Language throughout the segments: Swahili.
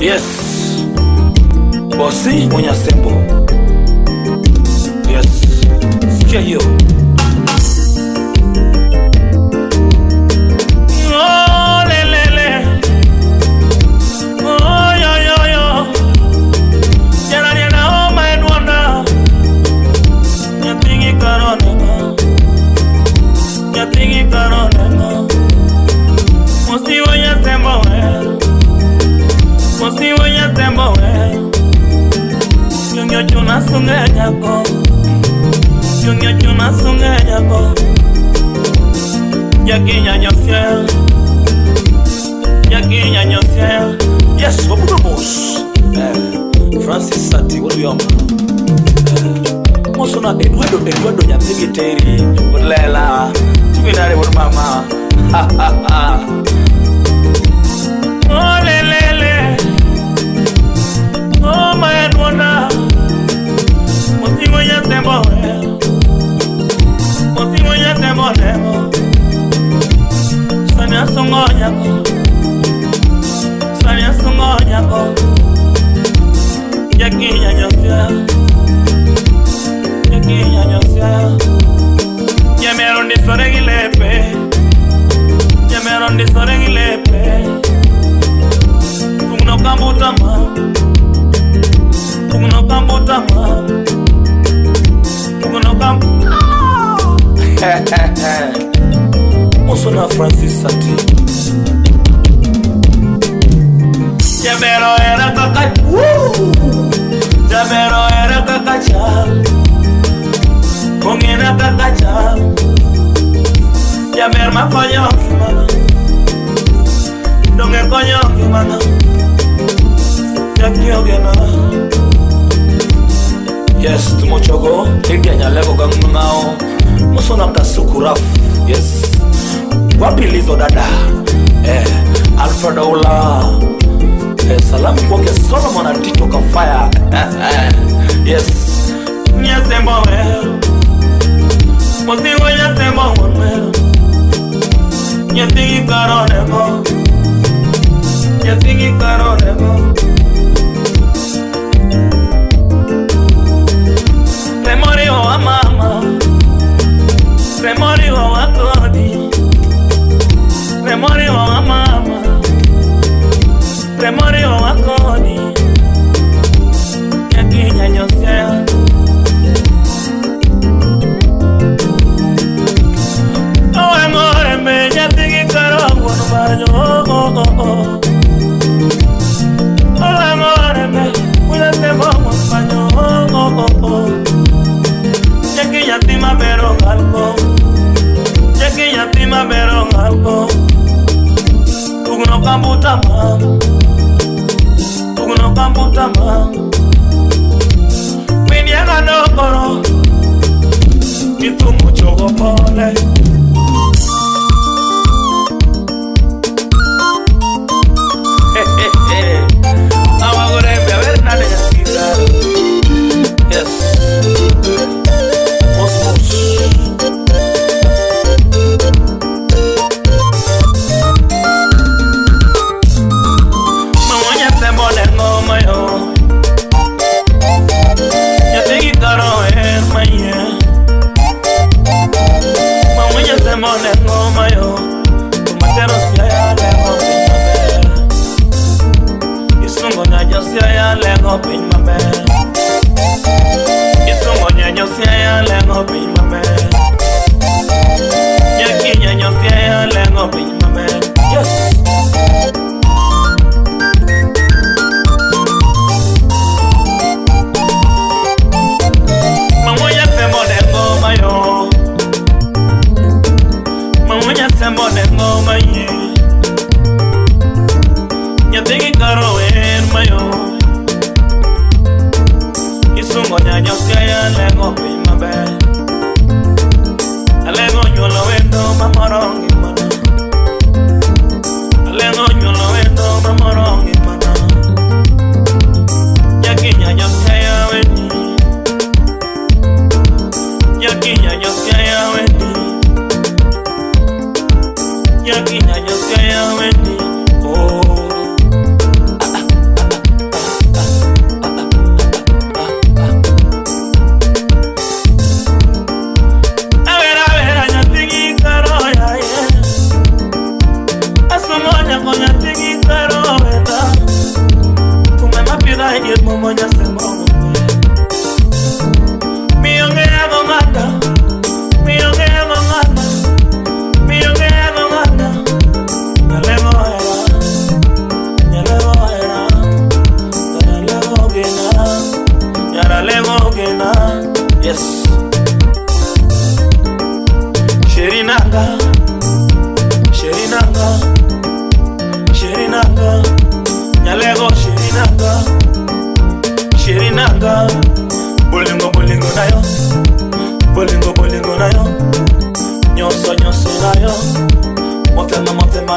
Yes, Bossy Onyasembo. Yes, sikia hiyo. Oh lelele, oh yo yo yo. Jana ni na oma enwanda. Nyatingi karonenga, nyatingi karonenga. Bossy Onyasembo we. Bossy Onyasembo we. Yungyo chuna sunge nyako, yungyo chuna sunge nyako. Yakinya nyosya, yakinya nyosya. Yes, wabudamos. Francis Sati uliyoma. Mosona Eduardo nyatigi teri ulela. Tuminare mama. Ha ha ha. Oh lelele. Oh my Edwanda. Bossy Onyasembo we. Bossy Onyasembo we. Sanya songo nyako, sanya songo nyako. Yakinya nyosya, yakinya nyosya. Yameron di sore gilepe, yameron di sore gilepe. Kungno kambutama, kungno kambutama, kungno kamb. Mosona Francis Sati. Jamero era kaka. Jamero era kakacha. Kongena kakacha. Jamer makonyo kimana. Donge konyo kimana. Yakiogena. Yes, tumochogo. India nyalego gangmao. Mosona kasukuraf. Yes. Wapi lizo dada? Alfred Ola. Salamu kwake Solomon Atito Kafaya. Yes. Onyasembo we. Bossy Onyasembo we. Nyatingi karonengo. Nyatingi karonengo. Remori wa mama. Remori wa kodi. Remori wa mama, remori wa kodi. Yakinya nyosya, owe ngore me nyatingi karongo nubanyo. Owe ngore me Onyasembo nubanyo. Yakinya tima bero ngalko, yakinya tima bero ngalko. Tugno kambutama, tugno kambutama. Mini agano koro, itu mucho gopole. Awagorembe a ver nada yasira. Yes. Osmos.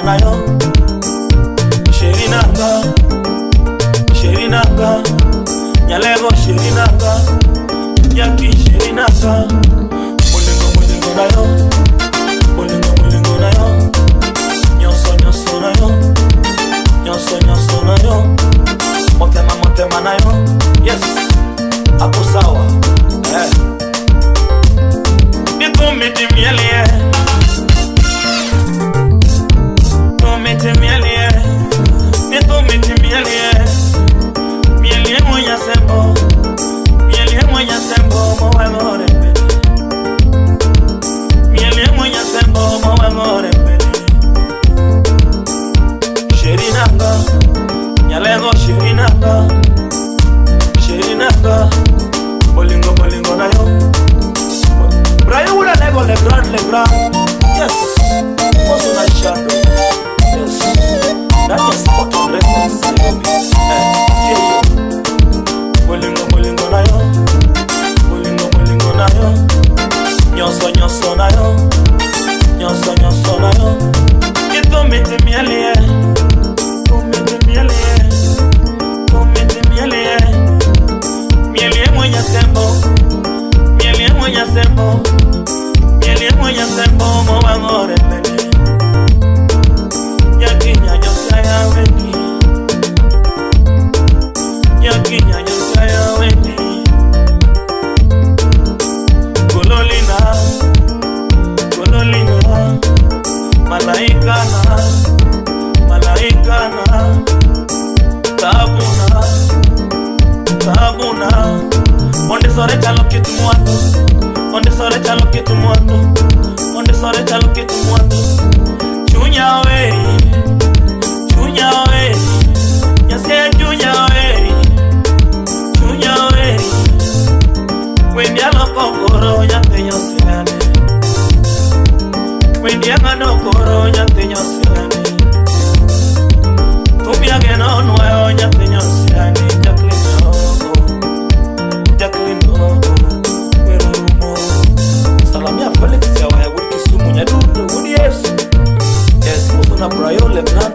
nayo. Sherinanga, Sherinanga, Nyalego Sherinanga, Yaki Sherinanga, Mulingo nayo, Mulingo nayo, Nyoso nayo, Nyoso nayo, Motema nayo. Yes, hapo sawa. Nitumiti mielie, tumiti mielie, nitumiti mielie, mielie mwenye sembo, mowe ngore mbele, mielie mwenye sembo, mowe ngore mbele. Sherinanga, Nyalego Sherinanga, Sherinanga, Bolingo nayo. Brian would have never Legrand. Yes, also nice shadow. Yes, that is spot on records. Bolingo nayo, Bolingo nayo, Nyoso nayo, Nyoso nayo. Kitumiti mielie, mielie mwenye sembo, mielie mwenye sembo, mowa ngore mbele. Yakinya nyosaya wendi, yakinya nyosaya wendi. Gololina, malaikana, tabuna. Onde sore chalo kitu muando, chunya we, yase chunya we, wendia no kokoro nyate nyosiane, wendia no kokoro nyate nyosiane, tupia geno nuevo nyate nyosiane. Jacqueline, Werumo, Salamia Felix, ya Kisumu, Nyadudu, yes, Muso na Brian Legrand.